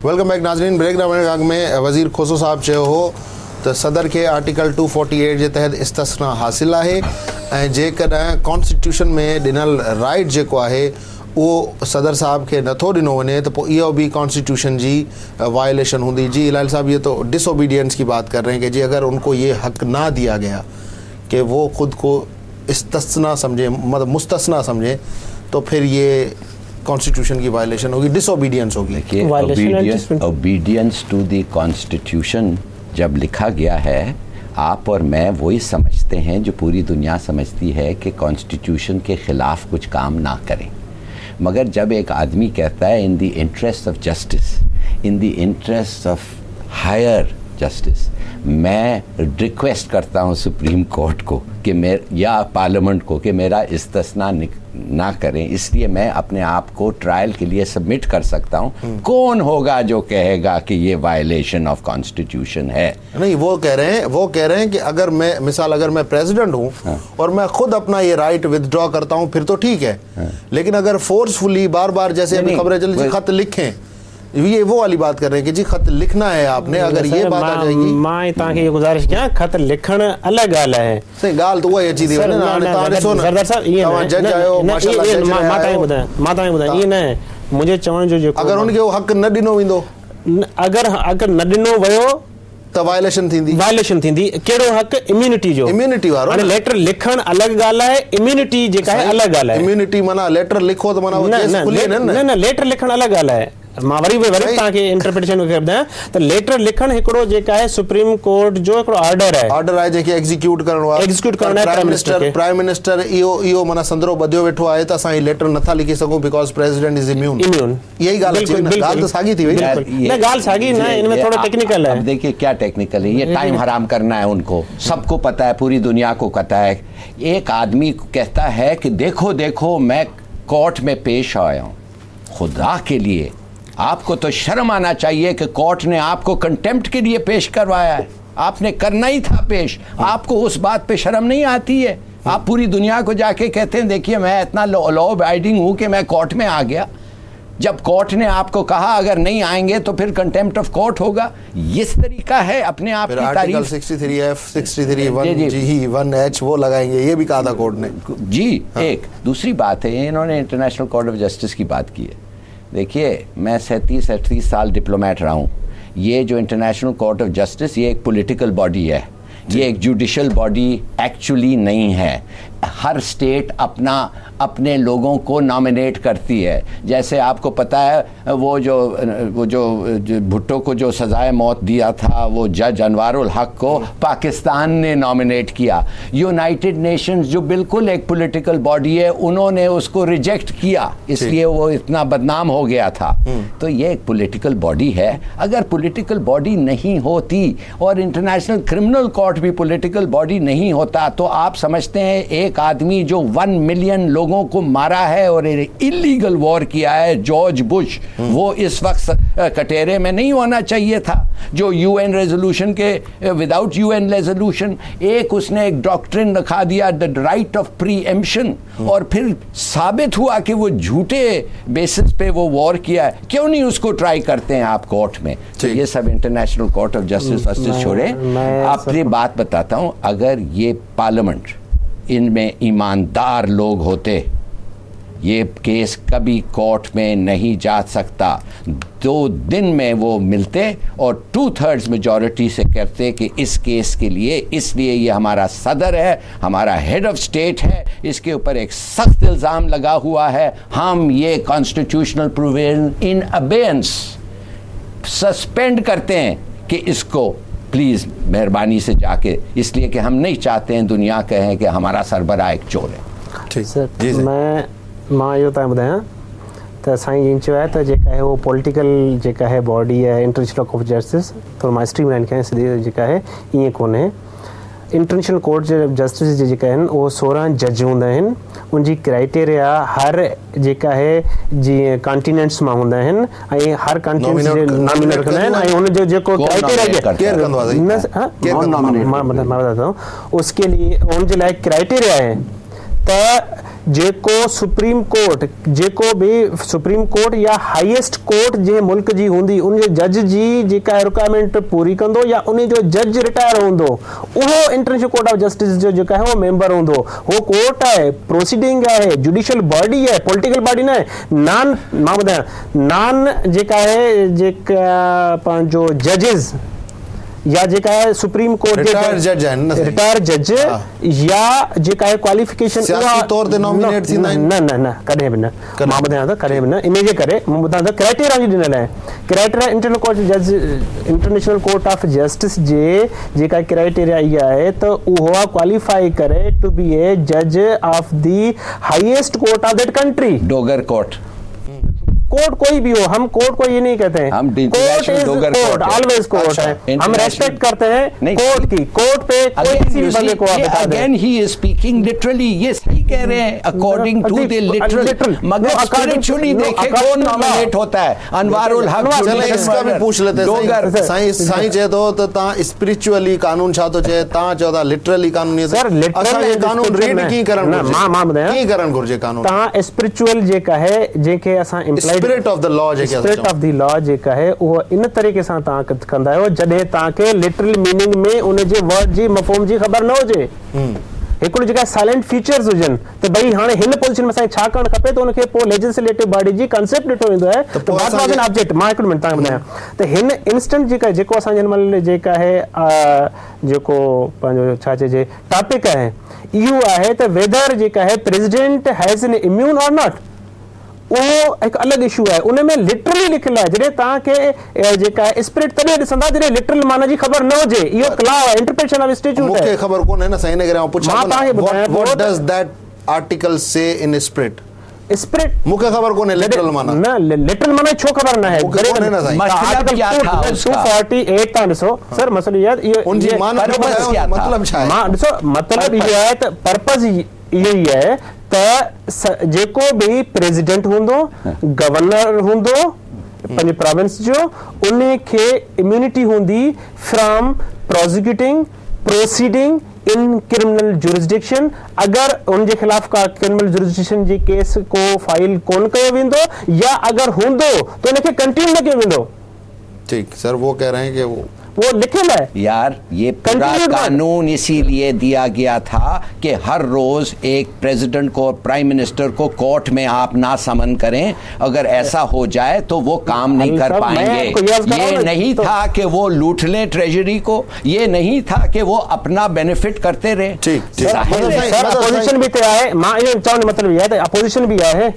Welcome back नाज़रीन। Break में वज़ीर खोसो साहब चयो हो त सदर के आर्टिकल 248 जे तहत इस्तिस्ना हासिल है ऐं जेकॾहिं कॉन्स्टिट्यूशन में ॾिनल राइट जेको आहे वो सदर साहब के नथो ॾिनो वञे त पोइ इहो भी कॉन्स्टिट्यूशन जी वायलेशन होंगी। जी इलाल साहब, ये तो डिसोबीडियंस की बात कर रहे हैं कि जी अगर उनको ये हक ना दिया गया कि वो खुद को इस्तिस्ना समझे, मतलब मुस्तस्ना समझे, तो फिर ये कॉन्स्टिट्यूशन की वायलेशन होगी, डिसोबीडियंस होगी। ओबीडियंस टू द कॉन्स्टिट्यूशन जब लिखा गया है, आप और मैं वही समझते हैं जो पूरी दुनिया समझती है कि कॉन्स्टिट्यूशन के ख़िलाफ़ कुछ काम ना करें। मगर जब एक आदमी कहता है in the interest of justice, in the interest of higher justice, मैं रिक्वेस्ट करता हूँ सुप्रीम कोर्ट को कि या पार्लियामेंट को कि मेरा इस्तिस्ना ना करें, इसलिए मैं अपने आप को ट्रायल के लिए सबमिट कर सकता हूँ। कौन होगा जो कहेगा कि ये वायलेशन ऑफ कॉन्स्टिट्यूशन है? नहीं, वो कह रहे हैं कि अगर मैं मिसाल अगर मैं प्रेसिडेंट हूँ और मैं खुद अपना ये राइट विथड्रॉ करता हूँ फिर तो ठीक है, लेकिन अगर फोर्सफुली बार बार जैसे अभी खबरें चली खत लिखें, ये वो वाली बात कर रहे हैं कि जी खत लिखना है आपने, अगर ये बात आ जाएगी। मैं ताके ये गुजारिश किया, खत लिखण अलग गाल है। सही गाल तो वही अची थी ना ताने सो ना सरदार साहब ये तवा जज आयो माशाल्लाह जज मां ताई बुधा ये न मुझे चवण जो अगर उनके वो हक न दिनो विंदो, अगर न दिनो वयो तो वायलेशन थींदी। केड़ो हक? इम्यूनिटी जो, इम्यूनिटी वारो। हाणे लेटर लिखण अलग गाल है, इम्यूनिटी जेका है अलग गाल है। इम्यूनिटी माना लेटर लिखो तो माना वो केस खुले न लेटर लिखण अलग गाल है। मां वरी ताके इंटरप्रिटेशन खे ॿुधायां त लेटर लिखण हिकिड़ो जेका है सुप्रीम कोर्ट जो हिकिड़ो ऑर्डर है जेके एग्जीक्यूट करणो आहे प्राइम मिनिस्टर इहो माना संदरो बधियो वेठो आहे त असां लेटर नथा लिखी सघूं बिकॉज़ प्रेसिडेंट इज इम्यून। यही गाल तो सागी थी वई न गाल सागी न, इनमें थोड़ा टेक्निकल है। देखिए क्या टेक्निकल है, ये टाइम हराम करना है उनको, सबको पता है, पूरी दुनिया को पता है। एक आदमी कहता है कि देखो देखो मैं कोर्ट में पेश आया हूँ। खुदा के लिए आपको तो शर्म आना चाहिए कि कोर्ट ने आपको कंटेम्प्ट के लिए पेश करवाया है, आपने करना ही था पेश। आपको उस बात पे शर्म नहीं आती है? आप पूरी दुनिया को जाके कहते हैं देखिए मैं इतना लॉ अबाइडिंग हूँ कि मैं कोर्ट में आ गया, जब कोर्ट ने आपको कहा अगर नहीं आएंगे तो फिर कंटेम्प्ट ऑफ कोर्ट होगा। इस तरीका है अपने आप की तारीफ। 63F 63 1H वो लगाएंगे, ये भी कहा था कोर्ट ने जी। एक दूसरी बात है, इन्होंने इंटरनेशनल कोर्ट ऑफ जस्टिस की बात की है। देखिए मैं 37-38 साल डिप्लोमेट रहा हूँ। ये जो इंटरनेशनल कोर्ट ऑफ जस्टिस ये एक पॉलिटिकल बॉडी है, ये एक जुडिशल बॉडी एक्चुअली नहीं है। हर स्टेट अपने लोगों को नॉमिनेट करती है। जैसे आपको पता है वो जो भुट्टो को जो सजाए मौत दिया था, वो जज अनवारुल हक को पाकिस्तान ने नॉमिनेट किया। यूनाइटेड नेशंस जो बिल्कुल एक पॉलिटिकल बॉडी है, उन्होंने उसको रिजेक्ट किया, इसलिए वो इतना बदनाम हो गया था। तो ये एक पॉलिटिकल बॉडी है। अगर पॉलिटिकल बॉडी नहीं होती और इंटरनेशनल क्रिमिनल कोर्ट भी पॉलिटिकल बॉडी नहीं होता, तो आप समझते हैं एक आदमी जो 1 मिलियन लोगों को मारा है और इलीगल वॉर किया है, जॉर्ज बुश, वो इस वक्त कटेरे में नहीं होना चाहिए था। जो यूएन रेजोल्यूशन के विदाउट यूएन रेजोल्यूशन एक उसने एक डॉक्ट्रिन रखा दिया, द राइट ऑफ प्रीएम्प्शन, और फिर साबित हुआ कि वो झूठे बेसिस पे वो वॉर किया है। क्यों नहीं उसको ट्राई करते हैं आप कोर्ट में? तो ये सब इंटरनेशनल कोर्ट ऑफ जस्टिस छोड़े। आपने बात बताता हूं, अगर ये पार्लियामेंट इनमें ईमानदार लोग होते, ये केस कभी कोर्ट में नहीं जा सकता। 2 दिन में वो मिलते और 2/3 मेजॉरिटी से कहते कि इस केस के लिए, इसलिए ये हमारा सदर है, हमारा हेड ऑफ स्टेट है, इसके ऊपर एक सख्त इल्ज़ाम लगा हुआ है, हम ये constitutional provision in abeyance suspend करते हैं कि इसको प्लीज़ मेहरबानी से जाके, इसलिए कि हम नहीं चाहते हैं दुनिया कहें कि हमारा सरबराह एक चोर है। ठीक सर, मां इहो तव्हां ॿुधायां त साईं जिन चयो आहे त जेका आहे वो पॉलिटिकल जेका है बॉडी है इंटरनेशनल कोर्ट ऑफ जस्टिस, थोरो मां हिस्ट्री ॿुधाइण कयां, सिधी जेका है ईअं कोन्हे। International court of justice J जेका आहिनि उहो 16 जज हूंदा आहिनि। उनजी क्राइटेरिया हर जेका है जीअं कॉन्टिनेंट्स मां हूंदा आहिनि ऐं हर कॉन्टिनेंट जे नॉमिनेट रखंदा आहिनि ऐं हुनजो जेको क्राइटेरिया मां बताता हूँ, उसके लिए उनजे लाइ क्राइटेरिया है त जेको सुप्रीम कोर्ट जेको भी सुप्रीम कोर्ट या हाईएस्ट कोर्ट जे मुल्क जी हूंदी उन जे जज जी जेका रिक्वायरमेंट पूरी कंदो या उन जो जज रिटायर हूंदो उहो इंटरनेशनल कोर्ट ऑफ जस्टिस जो जेका है वो मेंबर हूंदो। वो कोर्ट है, प्रोसीडिंग है, जुडिशियल बॉडी है, पॉलिटिकल बॉडी न है। नॉन मां ॿुधायां नॉन जेका है जेका पंहिंजो जजिस या जेका है सुप्रीम कोर्ट रिटायर जज है न, रिटायर जज या जेका है क्वालिफिकेशन सियासी तौर ते नॉमिनेट थींदा आहिनि न कॾहिं बि न। मां ॿुधायां थो कॾहिं बि न। इन जे करे मां ॿुधायां थो क्राइटेरिया जी ॾिनल आहे। Criteria international court of justice J जेका क्राइटेरिया इहा आहे त उहो क्वालिफाई करे टू बी ए जज of the highest court of that country. Dogar court court कोई भी हो, हम कोर्ट को ये नहीं कहते हैं। हम court is court, always court है। हम रेस्पेक्ट करते हैं कोर्ट की। कोर्ट पे कोई किसी भी बंदे को आप बता दें। Again he is speaking literally, ये सही कह रहे हैं, अकॉर्डिंग टू द लिटरल। मगर स्पिरिचुअली देखे कौन नॉमिनेट होता है? अनवारुल हक। चलो इसका भी पूछ लेते हैं। साईं चए तो ता स्पिरिचुअली कानून छा तो चए, ता चो ता लिटरली कानून। सर लिटरली कानून रीड की करण ना मां ॿुधायां की करण घुर्जे कानून। ता स्पिरिचुअल जेका है जेके असां implied spirit of the law जेका है वो इन तरीके सां तव्हां कंदा आहियो जॾहिं तव्हांखे लिटरल मीनिंग में उन जे वर्ड जी मफ़हूम जी ख़बर न हुजे। हिकिड़ो जेका साइलेंट फीचर्स हुजनि त भई हाणे हिन पोजीशन में असांखे छा करणु खपे त उनखे पोइ लेजिस्लेटिव बॉडी जी कंसेप्ट ॾिठो वेंदो आहे त व्हाट वाज एन ऑब्जेक्ट। मां हिकिड़ो मिनट तव्हांखे ॿुधायां त हिन इंस्टेंट जेका जेको असां हिन महिल जेका आहे जेको पंहिंजो छा चइजे टॉपिक आहे इहो आहे त वेदर जेका है प्रेसिडेंट हैज़ एन इम्यून और नॉट। वो एक अलग इशू है। उनमें लिटरली लिखल है जॾहिं तव्हांखे जेका स्पिरिट तॾहिं ॾिसंदा जॾहिं लिटरल माना जी ख़बर न हुजे। इहो क्लाव आहे, इंटरप्रिटेशन ऑफ स्टैट्यूट है। मूंखे ख़बर कोन्हे न साईं, इन करे पुछां मां तव्हांखे ॿुधायां व्हाट डज दैट आर्टिकल से इन स्पिरिट। स्पिरिट मूंखे ख़बर कोन्हे लिटरल माना। न लिटरल माना छो ख़बर न है? मतलब क्या था उसका? 248 तां ॾिसो सर मसलो यार इहो उनजी माना मतलब छा आहे? मां ॾिसो मतलब इहो आहे त पर्पस इहो ई आहे त जेको भी प्रेसिडेंट हूंदो, गवर्नर हूंदो पंहिंजे प्रोविंस जो, उन खे इम्यूनिटी हूंदी from prosecuting proceeding in criminal jurisdiction. अगर उनके खिलाफ का क्रिमिनल जुरिस्डिक्शन जी केस को फाइल कोन कयो वेंदो या अगर हूंदो तो उनके कंटिन्यू न कयो वेंदो। ठीक सर, वो कह रहे हैं कि वो लिखल है यार। ये पूरा कानून इसीलिए दिया गया था कि हर रोज एक प्रेसिडेंट को, प्राइम मिनिस्टर को कोर्ट में आप ना समन करें। अगर ऐसा हो जाए तो वो काम नहीं कर पाएंगे। ये नहीं था कि वो लूट लें ट्रेजरी को, ये नहीं था कि वो अपना बेनिफिट करते रहे। ठीक अपोजिशन भी है। मां इहो चवण मतलब ये है अपोजिशन भी है।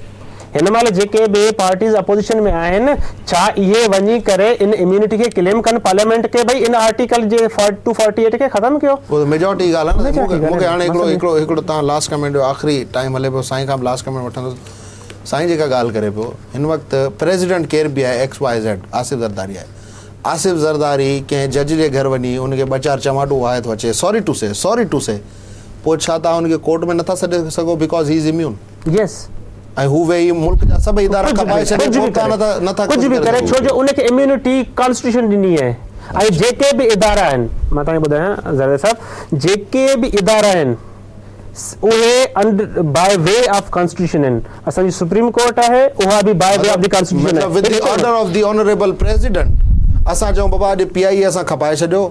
हिन महिल जेके बि पार्टीज़ अपोजिशन में आहिनि छा इहे वञी करे इन इम्यूनिटी खे क्लेम कनि पार्लियामेंट के भई इन आर्टिकल जे 248 खे ख़त्म कयो। वो मेजॉरिटी ॻाल्हि आहे न। मूंखे हाणे हिकिड़ो तव्हां लास्ट कमेंट जो आख़िरी टाइम हले पियो, साईं खां लास्ट कमेंट वठंदुसि। साईं जेका ॻाल्हि करे पियो हिन वक़्तु प्रेसिडेंट केर बि आहे XYZ आसिफ ज़रदारी आहे। आसिफ ज़रदारी कंहिं जज जे घर वञी उनखे 2-4 चमाटो वाहे थो अचे सॉरी टू से पोइ छा तव्हां उनखे कोर्ट में नथा छॾे सघो because he is immune. Yes ऐं हू वेही मुल्क जा सभई इदारा खपाए छॾे नथा कुछ भी करे छो जो उनखे इम्यूनिटी कॉन्स्टिट्यूशन ॾिनी आहे। ऐं जेके बि इदारा आहिनि मां तव्हांखे ॿुधायां ज़रदारी साहब जेके बि इदारा आहिनि उहे बाय वे ऑफ कॉन्स्टिट्यूशन आहिनि। असांजी सुप्रीम कोर्ट आहे उहा बि by way of the constitution आहे। With the order of the honourable president असां चऊं बाबा अॼु PI असां खपाए छॾियो,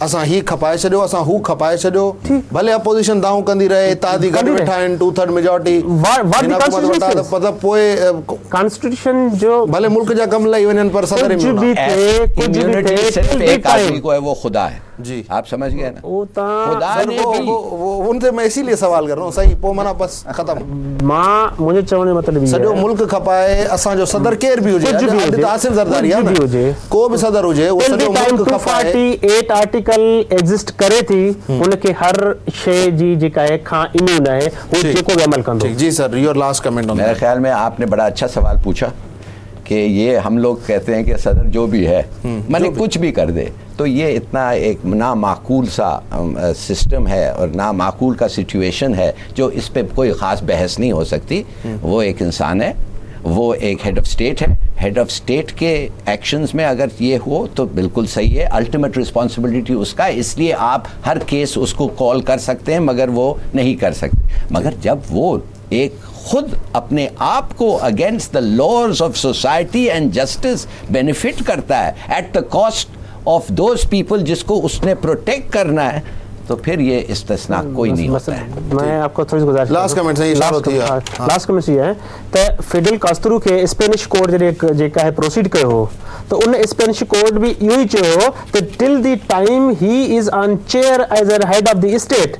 असां ही खपाए छॾियो, असां हू खपाए छॾियो। भले अपोजिशन दाऊं कंदी रहे, इत्यादि गॾु वेठा आहिनि 2/3 मेजॉरिटी मतलब पोइ कॉन्स्टिट्यूशन जो भले मुल्क जा कम लही वञनि पर सदर इम्यूनिटी सिर्फ एक आदमी को है, वो खुदा है। जी आप समझ गए ना? खुदा ने वो उनसे मैं इसीलिए सवाल कर रहा हूं सही पोइ माना बस खत्म। मां मुझे चवण जो मतलब सॼो मुल्क खपाए असांजो सदर केर बि हुजे, आसिफ ज़रदारी आहे न, को बि सदर हुजे वो सॼो मुल्क खपाए। 248 आर्टिकल एग्जिस्ट करे थी, उनके हर शे जी जेका है खां इम्यून है, वो जेको भी अमल कंदो। जी sir, your last comment on. मेरे ख्याल में आपने बड़ा अच्छा सवाल पूछा कि ये हम लोग कहते हैं कि सदर जो भी है माने कुछ भी कर दे, तो ये इतना एक ना माकूल सा सिस्टम है और ना माकूल का सिचुएशन है जो इस पे कोई ख़ास बहस नहीं हो सकती। वो एक इंसान है, वो एक हेड ऑफ स्टेट है। हेड ऑफ स्टेट के एक्शंस में अगर ये हो तो बिल्कुल सही है, अल्टीमेट रिस्पॉन्सिबिलिटी उसका, इसलिए आप हर केस उसको कॉल कर सकते हैं मगर वो नहीं कर सकते। मगर जब वो एक खुद अपने आप को against the laws of society and justice benefit करता है at the cost of those people जिसको उसने प्रोटेक्ट करना है, तो फिर ये इस्तिस्ना कोई नहीं होता है। मैं आपको थोड़ी सी गुजारिश लास्ट कमेंट है, लास्ट कमेंट ये है तो फिडेल कास्ट्रो के स्पेनिश कोड जेका है प्रोसीड कयो हो तो उन स्पेनिश कोड भी इहो ही चयो हो तो till the time he is on chair as a head of the state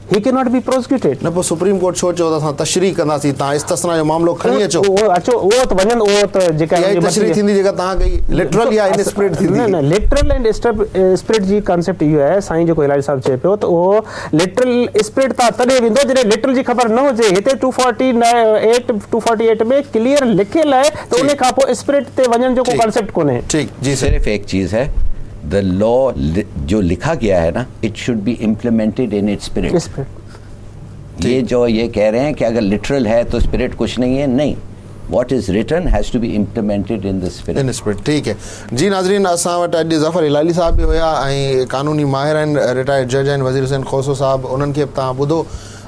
he cannot be prosecuted। न पोइ सुप्रीम कोर्ट छो चयो त असां तशरीह कंदासीं, तव्हां इस्तिस्ना जो मामलो खणी अचो, उहो त वञनि, उहो त जेका तशरीह थींदी जेका तव्हां कई लिटरल या इन स्पिरिट थींदी। न लिटरल एंड स्पिरिट जी कॉन्सेप्ट इहो आहे साईं जेको इलाही साहब चए पियो त उहो लिटरल स्पिरिट तां तॾहिं वेंदो जॾहिं लिटरल जी ख़बर न हुजे। हिते 248 में क्लियर लिखियल आहे त उन खां पोइ स्पिरिट ते वञण जो कोई कॉन्सेप्ट कोन्हे। ठीक जी, सिर्फ एक चीज है, द लॉ जो लिखा गया है ना, it should be implemented in its spirit. ये जो ये कह रहे हैं कि अगर लिटरल है तो स्पिरिट कुछ नहीं है, नहीं, what is written has to be implemented in the spirit। In spirit ठीक है जी। नाज़रीन, असां वटि अॼु ज़फ़र हिलाली साहब भी हुया ऐं कानूनी माहिर आहिनि, रिटायर्ड जज आहिनि, वज़ीर हुसैन खोसो साहब, उन्हनि खे तव्हां ॿुधो।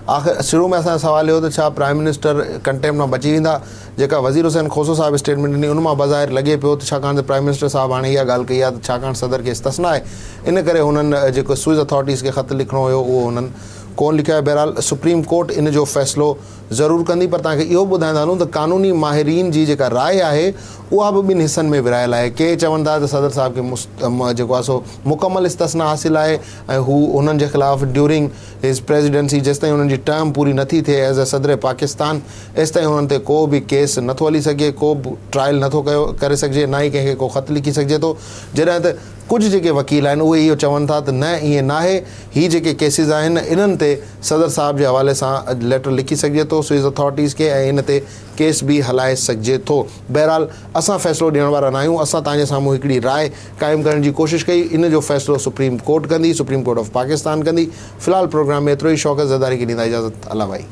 आख़िर शुरू में असांजो सवाल इहो त छा प्राइम मिनिस्टर कंटेम्प्ट मां बची वेंदा, जेका वज़ीर हुसैन खोसो साहब स्टेटमेंट ॾिनी उन मां बज़ाहिर लॻे पियो त छाकाणि त प्राइम मिनिस्टर साहब हाणे इहा ॻाल्हि कई आहे त छाकाणि सदर खे इस्तिस्ना आहे, इन करे हुननि जेको स्विस अथॉरिटीज़ खे ख़त लिखिणो हुयो उहो हुननि कोन लिखियो आहे। बहरहाल सुप्रीम कोर्ट इन जो फ़ैसिलो ज़रूरु कंदी, पर तव्हांखे इहो ॿुधाईंदा हलूं त कानूनी माहिरीन जी जेका राय आहे उहा बि ॿिनि हिसनि में विरहायल आहे। के चवनि था त सदर साहब खे जेको आहे सो मुकमल इस्तिस्ना हासिल आहे ऐं हू उन्हनि जे ख़िलाफ़ ड्यूरिंग हिज प्रेसिडेंसी जेसिताईं हुननि जी टर्म पूरी नथी थिए एज़ अ सदर पाकिस्तान, एसिताईं हुननि ते को बि केस नथो हली सघे, को बि ट्रायल नथो करे सघिजे, ना ई कंहिंखे को ख़त लिखी सघिजे थो। जॾहिं त कुझु जेके वकील आहिनि उहे इहो चवनि था त न, ईअं नाहे, हीअ जेके केसिस आहिनि इन्हनि ते सदर साहब जे हवाले सां लेटर लिखी सघिजे थो स्विस अथॉरिटीज़ खे ऐं इन ते केस बि हलाए सघिजे थो। बहरहाल असां फ़ैसिलो ॾियण वारा न आहियूं, असां तव्हांजे साम्हूं हिकिड़ी राय क़ाइमु करण जी कोशिशि कई, इन जो फ़ैसिलो सुप्रीम कोर्ट कंदी, सुप्रीम कोर्ट ऑफ पाकिस्तान कंदी। फ़िलहाल प्रोग्राम में एतिरो ई। शौक़त ज़रदारी खे ॾींदा इजाज़त। अल्लाह भाई।